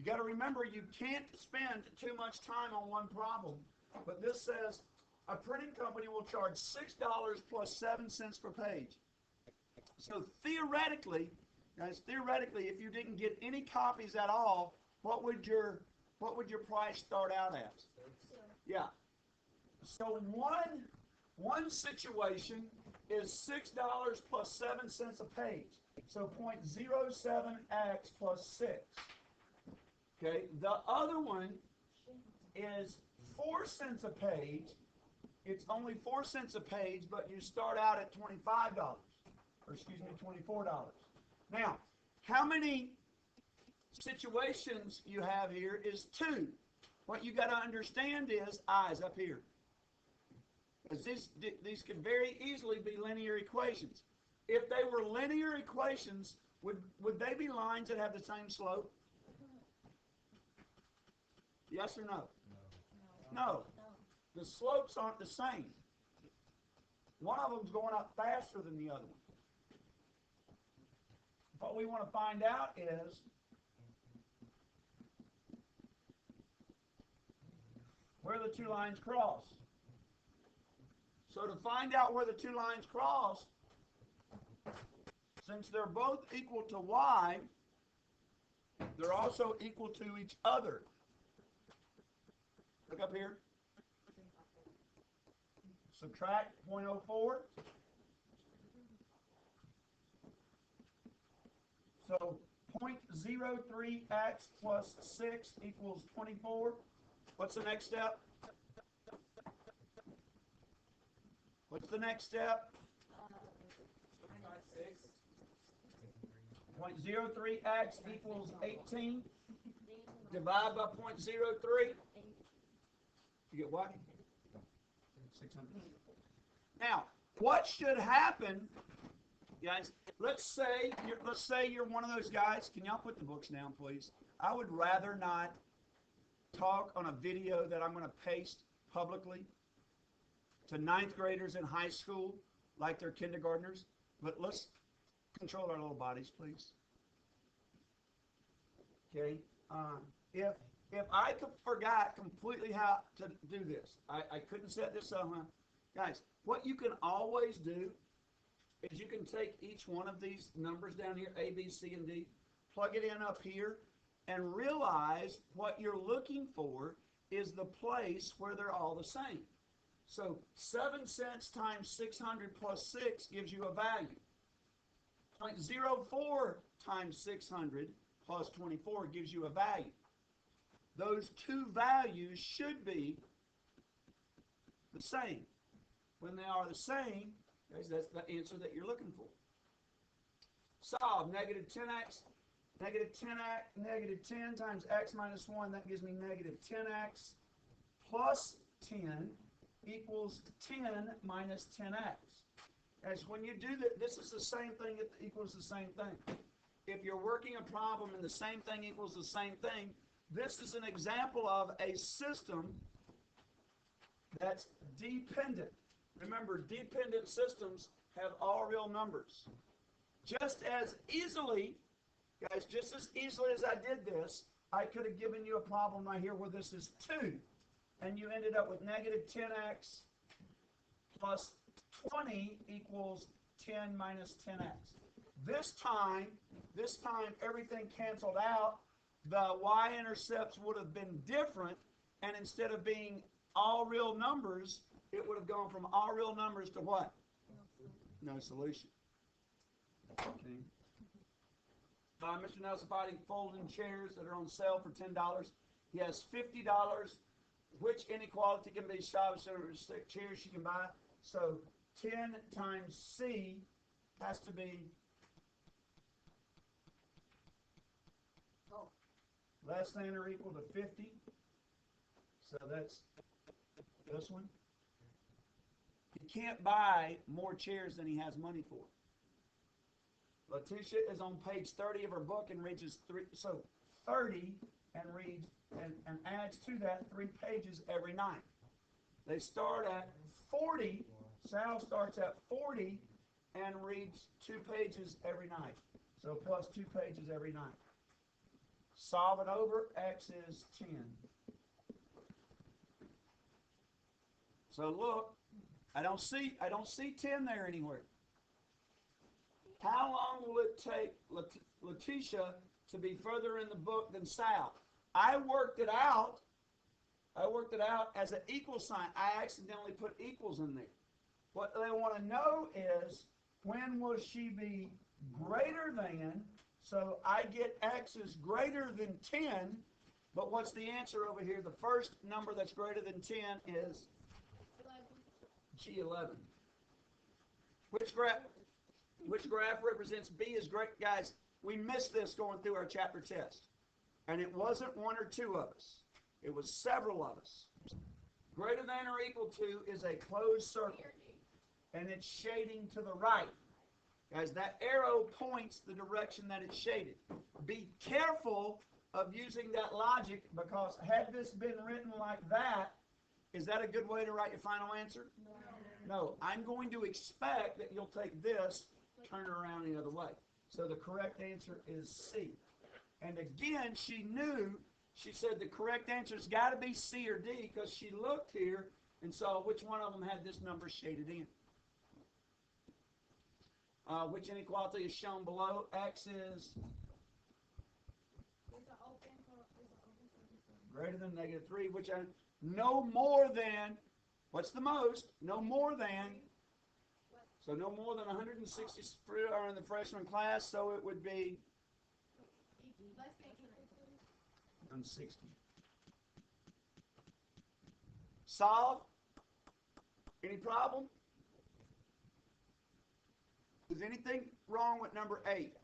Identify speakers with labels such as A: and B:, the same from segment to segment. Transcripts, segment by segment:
A: got to remember you can't spend too much time on one problem. But this says a printing company will charge $6 plus 7 cents per page. So theoretically, guys, if you didn't get any copies at all, what would your price start out as? Yeah. So one situation is $6 plus 7 cents a page. So 0.07x plus 6. Okay. The other one is 4 cents a page. It's only 4 cents a page, but you start out at $25. Or excuse me, $24. Now, how many situations you have here is 2. What you got to understand is I's up here. Because these could very easily be linear equations. If they were linear equations, would they be lines that have the same slope? Yes or no? No. The slopes aren't the same. One of them's going up faster than the other one. What we want to find out is where the two lines cross. So to find out where the two lines cross, since they're both equal to y, they're also equal to each other. Look up here. Subtract 0.04. So 0.03x plus 6 equals 24. What's the next step? What's the next step? 0.03x equals 18. Divide by 0.03. You get what? 600. Now, what should happen, guys? Let's say you're one of those guys. Can y'all put the books down, please? I would rather not talk on a video that I'm going to paste publicly to 9th graders in high school like they're kindergartners. But let's control our little bodies, please. Okay. If I forgot completely how to do this, I couldn't set this up, huh? Guys, what you can always do is you can take each one of these numbers down here, A, B, C, and D, plug it in up here, and realize what you're looking for is the place where they're all the same. So 7 cents times 600 plus 6 gives you a value. 0.04 times 600 plus 24 gives you a value. Those two values should be the same. When they are the same, guys, that's the answer that you're looking for. Solve negative 10x. Negative 10 times x minus 1, that gives me negative 10x plus 10 equals 10 minus 10x. As when you do that, this is the same thing that equals the same thing. If you're working a problem and the same thing equals the same thing, this is an example of a system that's dependent. Remember, dependent systems have all real numbers. Just as easily, guys, just as easily as I did this, I could have given you a problem right here where this is 2. And you ended up with negative 10x plus 20 equals 10 minus 10x. This time, everything canceled out. The y-intercepts would have been different. And instead of being all real numbers, it would have gone from all real numbers to what? No solution. Okay. Mr. Nelson finding folding chairs that are on sale for $10. He has $50. Which inequality can be solved? So chairs you can buy. So 10 times C has to be less than or equal to 50. So that's this one. He can't buy more chairs than he has money for. Letitia is on page 30 of her book and reads 30 and reads and adds to that 3 pages every night. They start at 40. Sal starts at 40 and reads 2 pages every night. So plus 2 pages every night. Solve it over. X is 10. So look, I don't see 10 there anywhere. How long will it take Letitia to be further in the book than Sal? I worked it out as an equal sign. I accidentally put equals in there. What they want to know is, when will she be greater than? So I get X is greater than 10, but what's the answer over here? The first number that's greater than 10 is G11. Which graph represents B is great? Guys, we missed this going through our chapter test. And it wasn't one or two of us. It was several of us. Greater than or equal to is a closed circle. And it's shading to the right. Guys, that arrow points the direction that it's shaded. Be careful of using that logic, because had this been written like that, is that a good way to write your final answer? No. I'm going to expect that you'll take this, turn it around the other way. So the correct answer is C. And again, she said the correct answer's got to be C or D, because she looked here and saw which one of them had this number shaded in. Which inequality is shown below? X is greater than -3, which are no more than, what's the most? No more than, so no more than 160 are in the freshman class, so it would be 160. Solve. Any problem? Is anything wrong with number 8?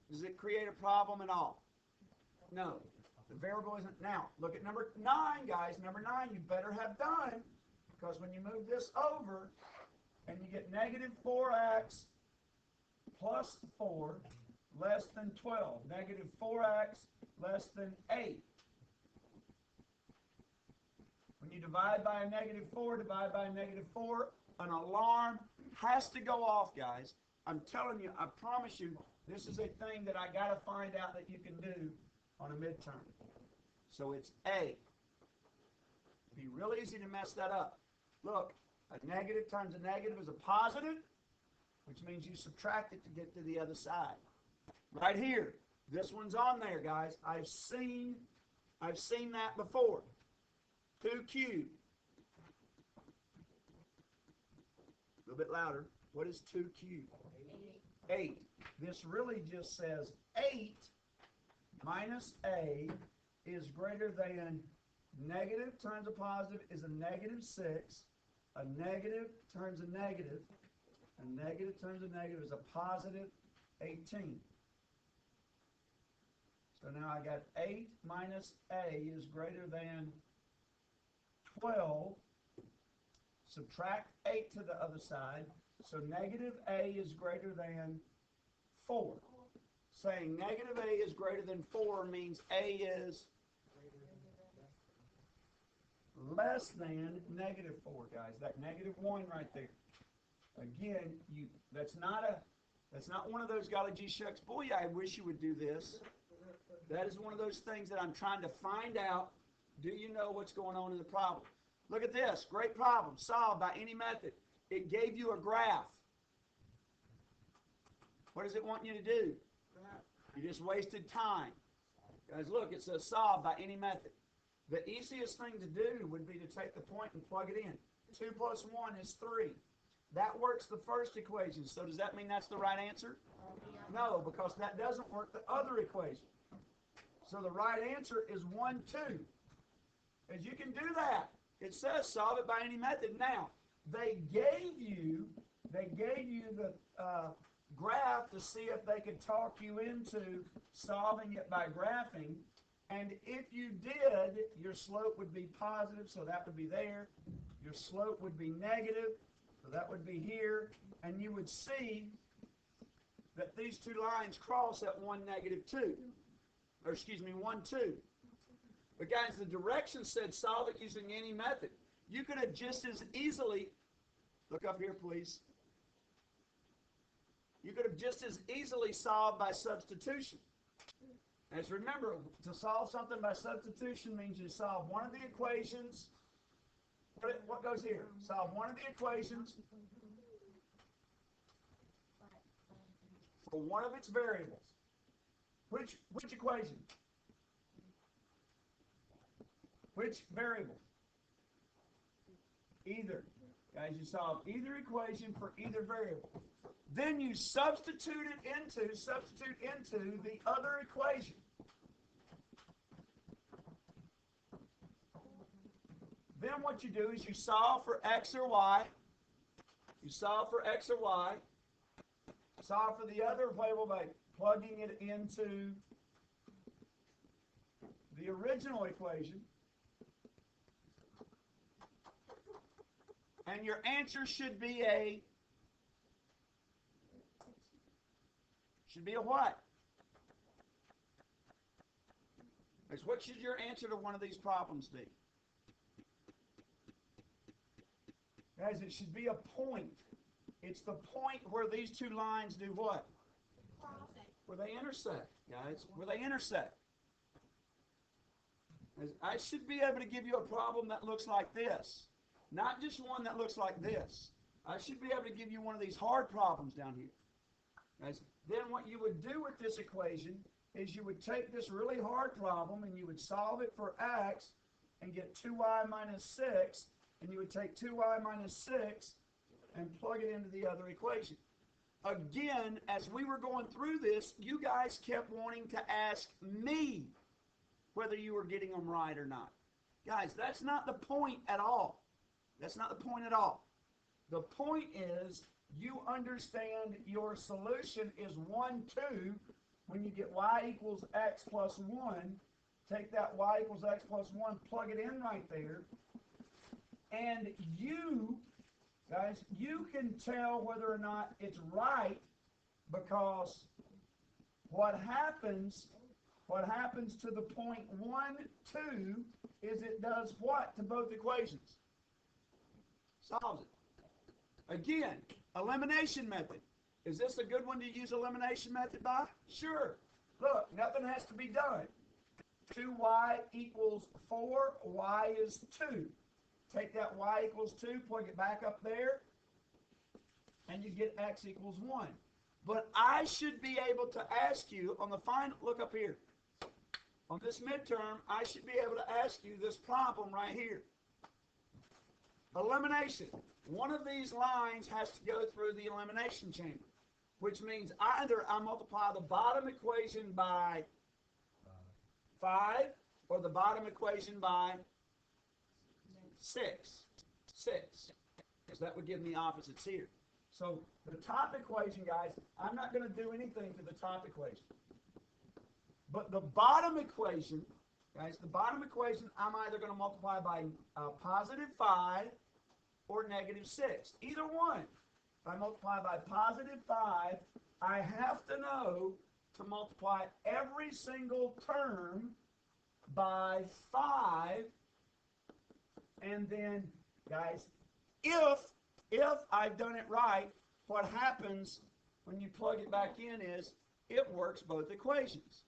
A: Does it create a problem at all? No. The variable isn't. Now, look at number 9, guys. Number 9 you better have done, because when you move this over and you get negative 4x plus 4 less than 12. Negative 4x less than 8. When you divide by a negative 4, divide by a negative 4, an alarm has to go off, guys. I'm telling you, I promise you, this is a thing that I got to find out that you can do on a midterm. So it's A. It'd be real easy to mess that up. Look, a negative times a negative is a positive, which means you subtract it to get to the other side. Right here, this one's on there, guys. I've seen that before. 2 cubed. A little bit louder. What is 2 cubed? 8. This really just says 8 minus A is greater than negative times a positive is a negative 6. A negative times a negative. A negative times a negative is a positive 18. So now I got 8 minus A is greater than 12. Subtract 8 to the other side. So negative A is greater than 4. Saying negative A is greater than 4 means A is less than negative 4, guys. That negative 1 right there. Again, that's not one of those golly gee shucks, boy, I wish you would do this. That is one of those things that I'm trying to find out. Do you know what's going on in the problem? Look at this. Great problem. Solved by any method. It gave you a graph. What does it want you to do? You just wasted time. Guys, look, it says solve by any method. The easiest thing to do would be to take the point and plug it in. 2 plus 1 is 3. That works the first equation. So does that mean that's the right answer? No, because that doesn't work the other equation. So the right answer is 1, 2. As you can do that. It says solve it by any method. Now, they gave you the graph to see if they could talk you into solving it by graphing. And if you did, your slope would be positive, so that would be there. Your slope would be negative, so that would be here. And you would see that these two lines cross at 1, -2. Or excuse me, 1, 2. But guys, the directions said solve it using any method. You could have just as easily, look up here please. You could have just as easily solved by substitution. As remember, to solve something by substitution means you solve one of the equations. What goes here? Solve one of the equations for one of its variables. Which equation? Which variable? Either. Guys, you solve either equation for either variable. Then you substitute into the other equation. Then what you do is you solve for x or y. You solve for x or y. Solve for the other variable by plugging it into the original equation. And your answer should be what? What should your answer to one of these problems be? Guys, it should be a point. It's the point where these two lines do what? Where they intersect, guys. Where they intersect. I should be able to give you a problem that looks like this. Not just one that looks like this. I should be able to give you one of these hard problems down here. Guys, then what you would do with this equation is you would take this really hard problem and you would solve it for x and get 2y minus 6, and you would take 2y minus 6 and plug it into the other equation. Again, as we were going through this, you guys kept wanting to ask me whether you were getting them right or not. Guys, that's not the point at all. That's not the point at all. The point is you understand your solution is 1, 2. When you get y equals x plus 1, take that y equals x plus 1, plug it in right there. And you, guys, you can tell whether or not it's right, because what happens to the point 1, 2 is it does what to both equations? Solves it. Again, elimination method. Is this a good one to use elimination method by? Sure. Look, nothing has to be done. 2y equals 4, y is 2. Take that y equals 2, plug it back up there, and you get x equals 1. But I should be able to ask you on the final, look up here. On this midterm, I should be able to ask you this problem right here. Elimination. One of these lines has to go through the elimination chamber, which means either I multiply the bottom equation by 5 or the bottom equation by 6. Because that would give me opposites here. So the top equation, guys, I'm not going to do anything to the top equation. But the bottom equation, guys, the bottom equation, I'm either going to multiply by positive 5 or negative 6. Either one. If I multiply by positive 5, I have to know to multiply every single term by 5. And then, guys, if I've done it right, what happens when you plug it back in is it works both equations.